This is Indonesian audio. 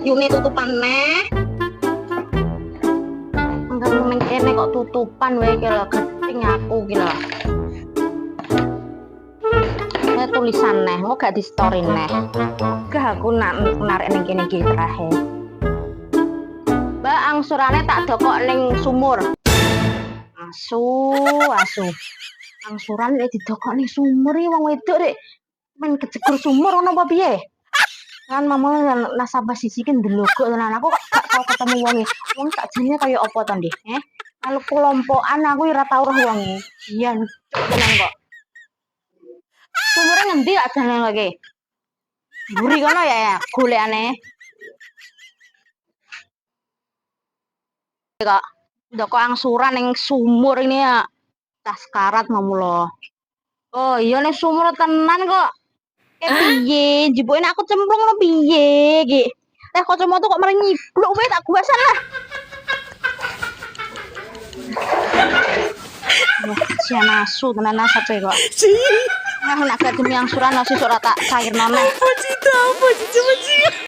Yune tutupan neh. Enggak ning kene kok tutupan wae iki lho, geting aku iki lho. Tulisan neh, mau gak di story neh. Gak aku narik ning kene iki terakhir. Mbak angsurane tak dokok ning sumur. Asu. Angsuran lek didokok ning sumur iki wong wedok rek men kejegur sumur ono apa piye? Kan mama nasabah sisi kan ndelok tenan aku kok gak tau ketemu wonge. Wong sakjane kaya apa to, Ndih? Kalau kelompokan aku ora tau roh wonge. Iya, tenan kok. Sumure ngendi gak jalan lagi? Buri kono ya golekane. Kok ndokok angsuran ning sumur ini ya. Tas karat mamu lo. Oh iya ning sumur tenan kok. Piye? Jebule aku cemplung ngono piye iki? Teh kacamata kok malah nyibluk wae tak gua sana. Sian asu tenan asape kok. Nah nak demi angsuran nasi ora tak cairno neh. Apa sih? Apa sih? Coba sih.